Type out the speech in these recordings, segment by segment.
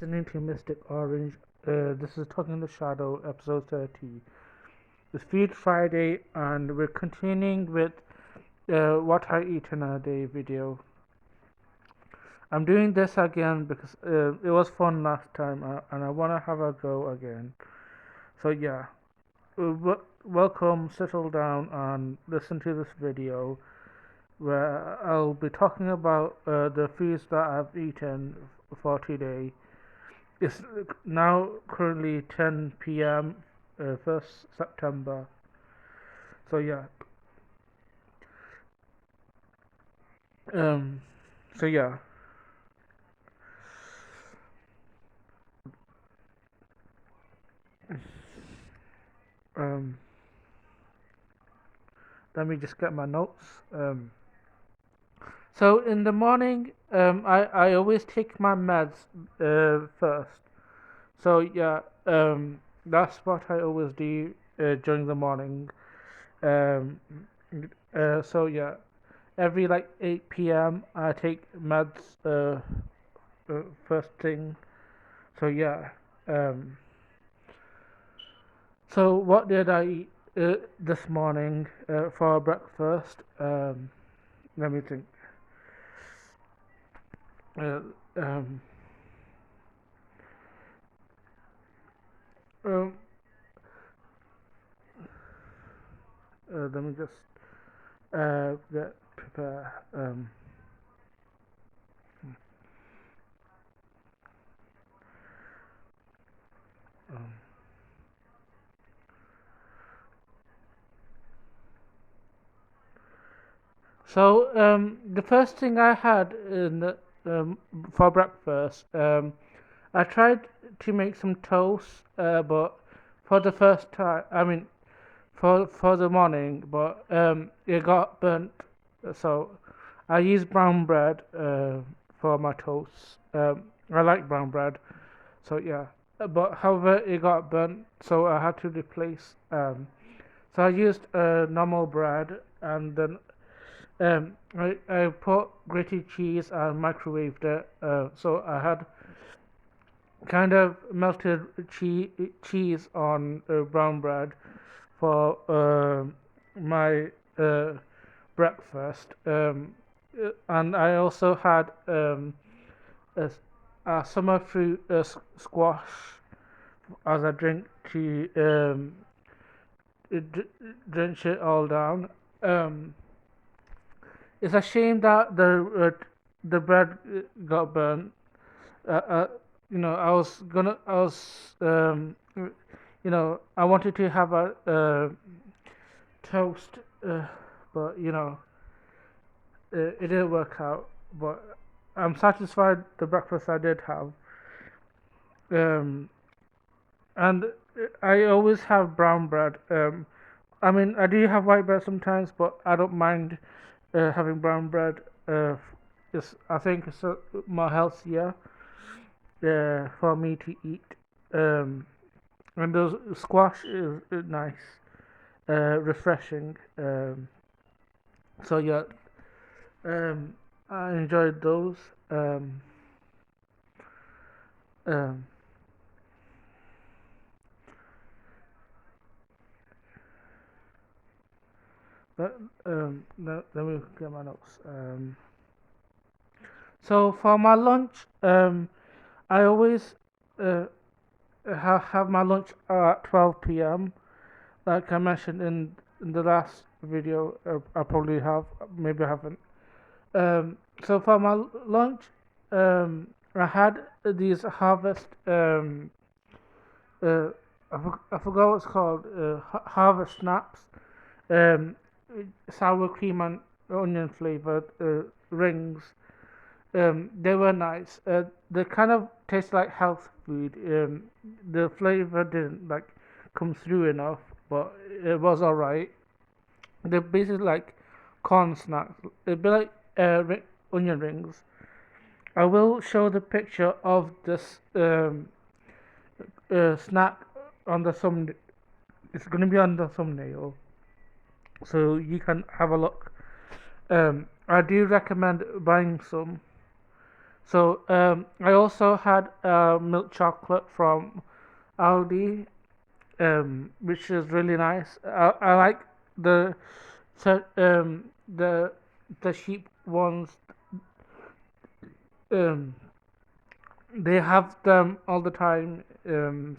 listening to Mystic Orange. This is Talking in the Shadow, episode 30. It's Feed Friday, and we're continuing with what I eat in a day video. I'm doing this again because it was fun last time, and I want to have a go again. So yeah, welcome, settle down, and listen to this video where I'll be talking about the foods that I've eaten for today. It's now currently 10 p.m. 1st September. So yeah. Um. So yeah. Um. Let me just get my notes. So in the morning, I always take my meds first. So yeah. That's what I always do during the morning. Um. So yeah. Every like 8 p.m. I take meds first thing. So yeah. Um, so what did I eat this morning for breakfast? Let me think. Uh, um, um, Let me just get prepare. Um, the first thing I had for breakfast, I tried to make some toast, but for the first time, I mean, for the morning, but it got burnt. So I use brown bread for my toast. I like brown bread, so yeah. But however, it got burnt, so I had to replace. So I used normal bread, and then I put grated cheese and microwaved it. So I had kind of melted cheese on brown bread for my breakfast, and I also had a, a summer fruit squash as a drink to drench it all down. Um, it's a shame that the bread got burnt. Uh, uh, I was, I wanted to have a toast, but it didn't work out. But I'm satisfied the breakfast I did have. Um, and I always have brown bread. I mean, I do have white bread sometimes, but I don't mind having brown bread. I think it's more healthier for me to eat. Um, and those squash is nice, refreshing. So yeah, um, I enjoyed those. Um, um, let, let me get my notes. So for my lunch, I always uh, have my lunch at 12 p.m. Like I mentioned in the last video. I probably have, maybe I haven't. So for my lunch, I had these harvest. Uh, I forgot what it's called. Harvest snaps. Um, Sour cream and onion flavored rings. They were nice. They kind of taste like health food. The flavor didn't like come through enough, but it was alright. They're basically like corn snacks. It'd be like onion rings. I will show the picture of this snack on the thumb. It's gonna be on the thumbnail, so you can have a look. I do recommend buying some. So I also had milk chocolate from Aldi, which is really nice. I like the so, the cheap ones. Um, they have them all the time. Um,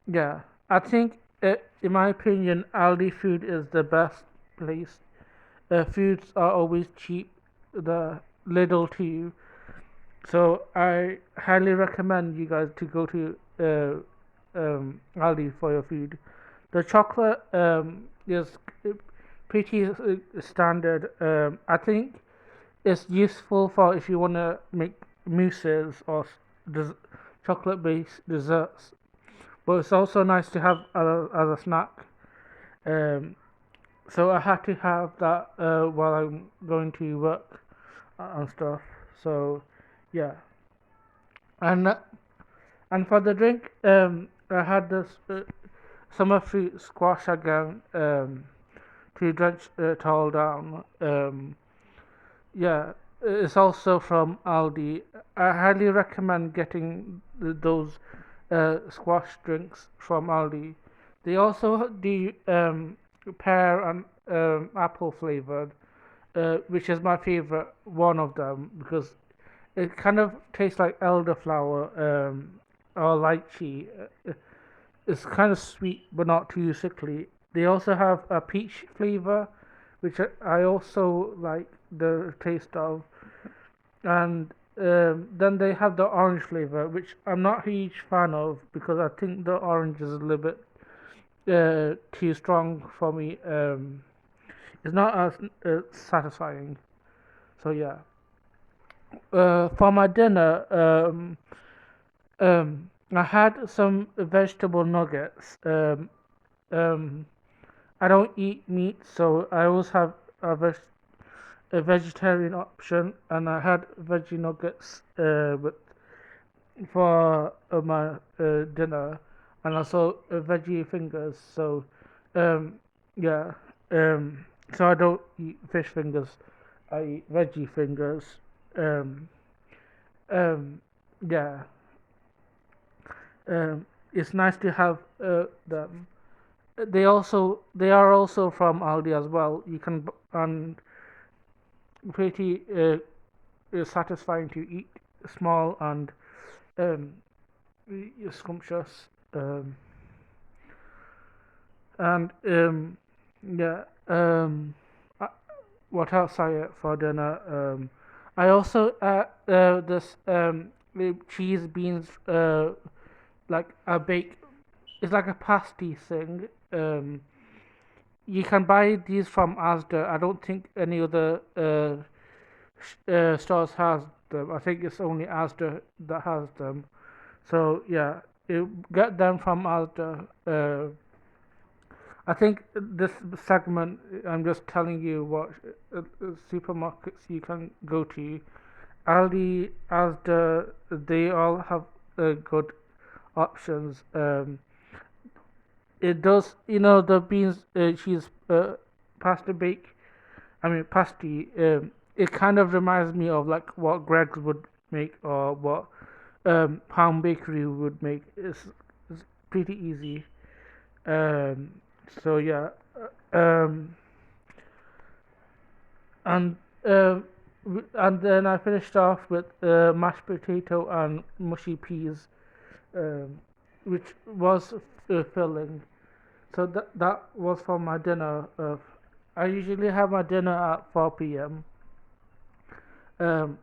yeah, I think in my opinion, Aldi food is the best place. Foods are always cheap. The little too. So I highly recommend you guys to go to Aldi for your food. The chocolate is pretty standard. I think it's useful for if you want to make mousses or chocolate based desserts. But it's also nice to have as a snack. Um, so I had to have that while I'm going to work and stuff. So yeah, and and for the drink, I had this summer fruit squash again to drench it all down. Yeah, it's also from Aldi. I highly recommend getting those squash drinks from Aldi. They also do pear and apple flavored, which is my favorite one of them because it kind of tastes like elderflower or lychee. It's kind of sweet but not too sickly. They also have a peach flavor, which I also like the taste of, and then they have the orange flavor, which I'm not a huge fan of because I think the orange is a little bit too strong for me. It's not as satisfying. So yeah. For my dinner, I had some vegetable nuggets. Um, I don't eat meat, so I always have a vegetarian option, and I had veggie nuggets for my dinner, and also veggie fingers. So, um, yeah, so I don't eat fish fingers. I eat veggie fingers. Um, um, yeah, it's nice to have them. They are also from Aldi as well. You can and pretty satisfying to eat, small and um, scrumptious. And yeah, uh, what else I ate for dinner? I also this cheese beans like a bake. It's like a pasty thing. You can buy these from Asda. I don't think any other stores has them. I think it's only Asda that has them. So yeah, get them from Asda. I think this segment, I'm just telling you what supermarkets you can go to. Aldi, Asda, they all have good options. It does, the beans, cheese, pasta bake. I mean, pasty. It kind of reminds me of like what Greg's would make or what Pound Bakery would make. It's pretty easy. Um, so yeah, um, and and then I finished off with mashed potato and mushy peas, um, which was filling. So that was for my dinner. I usually have my dinner at 4 p.m. Um,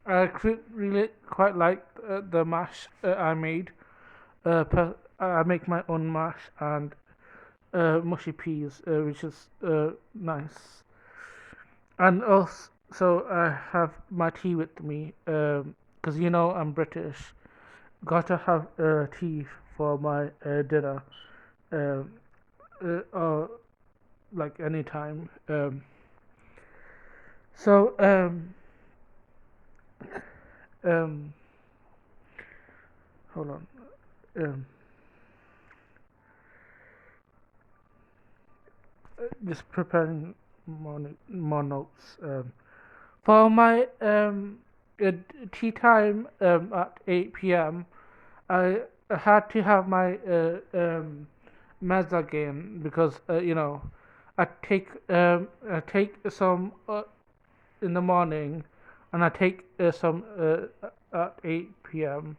I really quite like the mash I made. I make my own mash and mushy peas, which is nice. And also, I have my tea with me because I'm British. Gotta have tea for my dinner, um, or like anytime. So um, hold on. Um, just preparing more notes. For my at tea time at 8 p.m. I had to have my meds again because I take some in the morning and I take some at 8 p.m.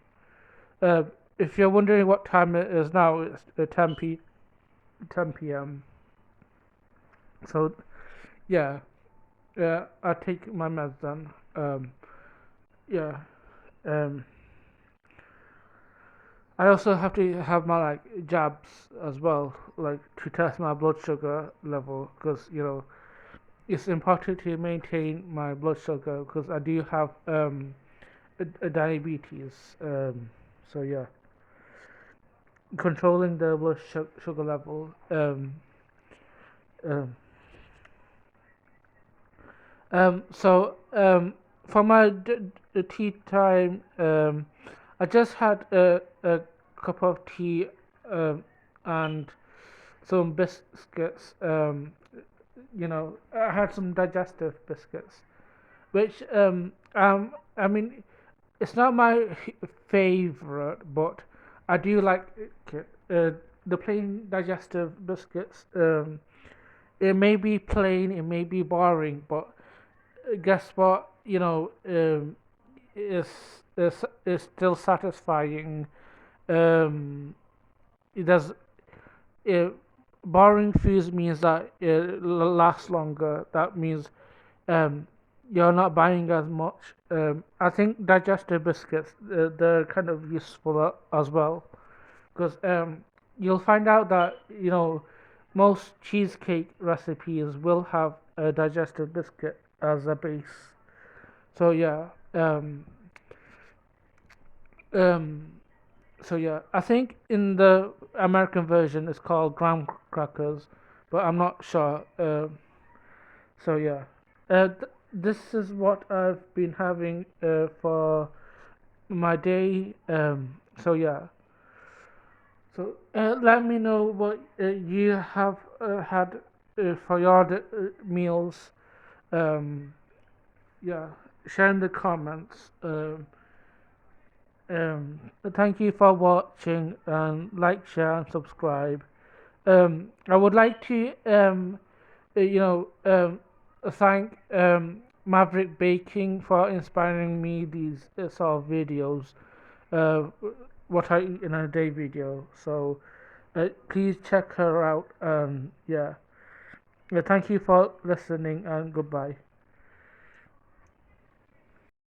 Uh, if you're wondering what time it is now, it's 10 p.m. So yeah, I take my meds then. Yeah. Um, I also have to have my like jabs as well, like to test my blood sugar level, because it's important to maintain my blood sugar because I do have a diabetes. So yeah, controlling the blood sugar level. Um, so for my tea time, I just had a cup of tea and some biscuits. I had some digestive biscuits, which I mean, it's not my favorite, but I do like it. The plain digestive biscuits. It may be plain, it may be boring, but guess what? It's still satisfying. Um, it does. It, boring foods means that it lasts longer. That means um, you're not buying as much. I think digestive biscuits they're kind of useful as well because you'll find out that most cheesecake recipes will have a digestive biscuit as a base. So yeah, um, so yeah, I think in the American version it's called graham crackers, but I'm not sure. So yeah, this is what I've been having for my day. So yeah, so let me know what you have had for your meals. Um, yeah, share in the comments. Thank you for watching and like, share, and subscribe. I would like to you know thank Maverick Baking for inspiring me these sort of videos. Uh, what I eat in a day video. So please check her out. Yeah. Thank you for listening and goodbye.